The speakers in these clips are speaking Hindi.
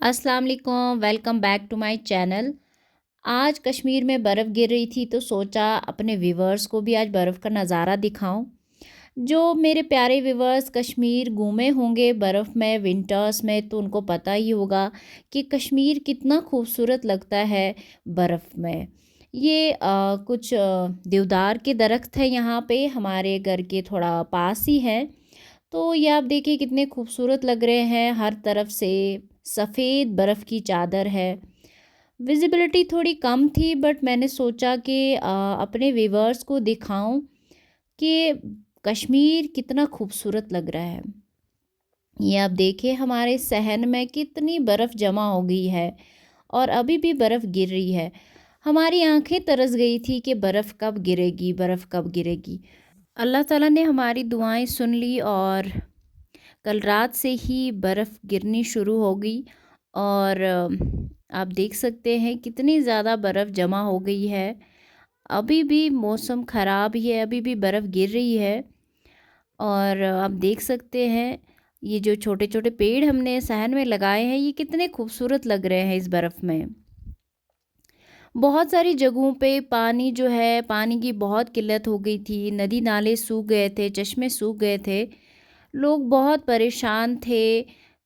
अस्सलाम वालेकुम, welcome back to my channel. आज कश्मीर में बर्फ़ गिर रही थी तो सोचा अपने व्यूवर्स को भी आज बर्फ़ का नज़ारा दिखाऊं। जो मेरे प्यारे व्यूवर्स कश्मीर घूमे होंगे बर्फ़ में विंटर्स में तो उनको पता ही होगा कि कश्मीर कितना खूबसूरत लगता है बर्फ़ में। ये कुछ देवदार के दरख्त है यहाँ पे हमारे घर के थोड़ा पास ही है। तो ये आप देखिए कितने खूबसूरत लग रहे हैं, हर तरफ से सफ़ेद बर्फ़ की चादर है। विजिबिलिटी थोड़ी कम थी बट मैंने सोचा कि अपने व्यूवर्स को दिखाऊं कि कश्मीर कितना खूबसूरत लग रहा है। ये आप देखिए हमारे सहन में कितनी बर्फ़ जमा हो गई है और अभी भी बर्फ़ गिर रही है। हमारी आंखें तरस गई थी कि बर्फ़ कब गिरेगी, बर्फ़ कब गिरेगी। अल्लाह ताला ने हमारी दुआएं सुन ली और कल रात से ही बर्फ़ गिरनी शुरू हो गई और आप देख सकते हैं कितनी ज़्यादा बर्फ़ जमा हो गई है। अभी भी मौसम ख़राब ही है, अभी भी बर्फ़ गिर रही है और आप देख सकते हैं ये जो छोटे छोटे पेड़ हमने सहन में लगाए हैं ये कितने खूबसूरत लग रहे हैं इस बर्फ़ में। बहुत सारी जगहों पे पानी जो है, पानी की बहुत किल्लत हो गई थी, नदी नाले सूख गए थे, चश्मे सूख गए थे। लोग बहुत परेशान थे,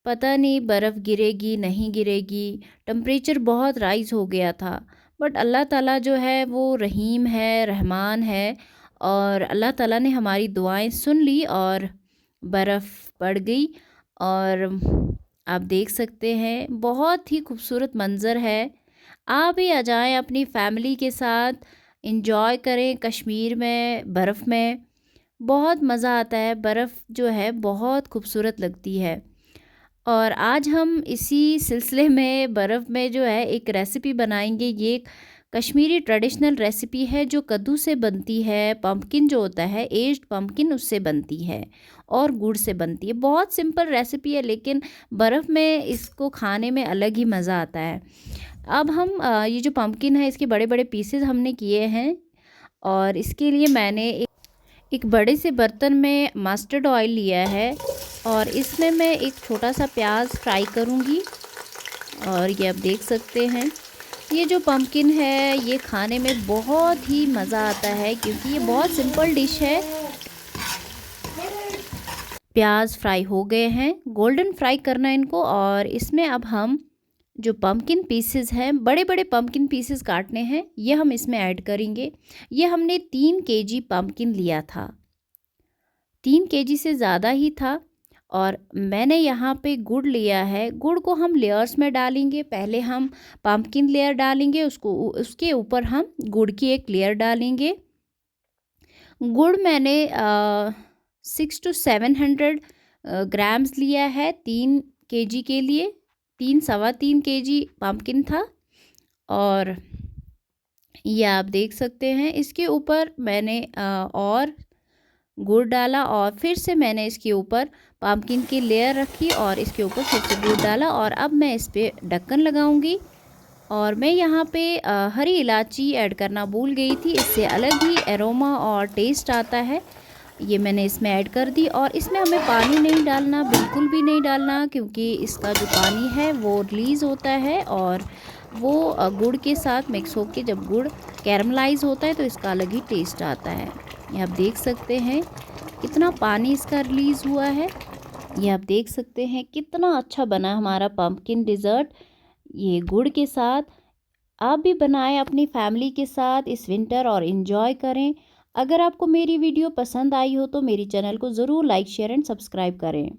पता नहीं बर्फ़ गिरेगी नहीं गिरेगी, टेम्परेचर बहुत राइज़ हो गया था। बट अल्लाह ताला जो है वो रहीम है, रहमान है और अल्लाह ताला ने हमारी दुआएं सुन ली और बर्फ़ पड़ गई। और आप देख सकते हैं बहुत ही खूबसूरत मंज़र है। आप भी आ जाएँ अपनी फैमिली के साथ, एंजॉय करें कश्मीर में बर्फ़ में। बहुत मज़ा आता है, बर्फ़ जो है बहुत खूबसूरत लगती है। और आज हम इसी सिलसिले में बर्फ़ में जो है एक रेसिपी बनाएंगे। ये एक कश्मीरी ट्रेडिशनल रेसिपी है जो कद्दू से बनती है, पम्पकिन जो होता है एज्ड पम्पकिन उससे बनती है और गुड़ से बनती है। बहुत सिंपल रेसिपी है लेकिन बर्फ़ में इसको खाने में अलग ही मज़ा आता है। अब हम ये जो पम्पकिन है इसके बड़े बड़े पीसेस हमने किए हैं और इसके लिए मैंने एक बड़े से बर्तन में मस्टर्ड ऑयल लिया है और इसमें मैं एक छोटा सा प्याज फ्राई करूँगी। और ये आप देख सकते हैं ये जो पम्पकिन है ये खाने में बहुत ही मज़ा आता है क्योंकि ये बहुत सिंपल डिश है। प्याज फ्राई हो गए हैं, गोल्डन फ्राई करना है इनको। और इसमें अब हम जो पम्पकिन पीसेस हैं, बड़े बड़े पम्पकिन पीसेस काटने हैं, ये हम इसमें ऐड करेंगे। ये हमने 3 kg पम्पकिन लिया था, 3 kg से ज़्यादा ही था। और मैंने यहाँ पे गुड़ लिया है, गुड़ को हम लेयर्स में डालेंगे। पहले हम पम्पकिन लेयर डालेंगे, उसके ऊपर हम गुड़ की एक लेयर डालेंगे। गुड़ मैंने 600 to 700 ग्राम्स लिया है 3 kg के लिए। 3 सवा 3 kg पम्पकिन था। और ये आप देख सकते हैं इसके ऊपर मैंने और गुड़ डाला और फिर से मैंने इसके ऊपर पम्पकिन की लेयर रखी और इसके ऊपर फिर से गुड़ डाला। और अब मैं इस पर ढक्कन लगाऊंगी। और मैं यहाँ पे हरी इलायची ऐड करना भूल गई थी, इससे अलग ही एरोमा और टेस्ट आता है। ये मैंने इसमें ऐड कर दी और इसमें हमें पानी नहीं डालना, बिल्कुल भी नहीं डालना, क्योंकि इसका जो पानी है वो रिलीज़ होता है और वो गुड़ के साथ मिक्स होकर जब गुड़ कैरमलाइज होता है तो इसका अलग ही टेस्ट आता है। ये आप देख सकते हैं कितना पानी इसका रिलीज़ हुआ है। ये आप देख सकते हैं कितना अच्छा बना हमारा पम्पकिन डिज़र्ट ये गुड़ के साथ। आप भी बनाएं अपनी फैमिली के साथ इस विंटर और इन्जॉय करें। अगर आपको मेरी वीडियो पसंद आई हो तो मेरी चैनल को ज़रूर लाइक शेयर एंड सब्सक्राइब करें।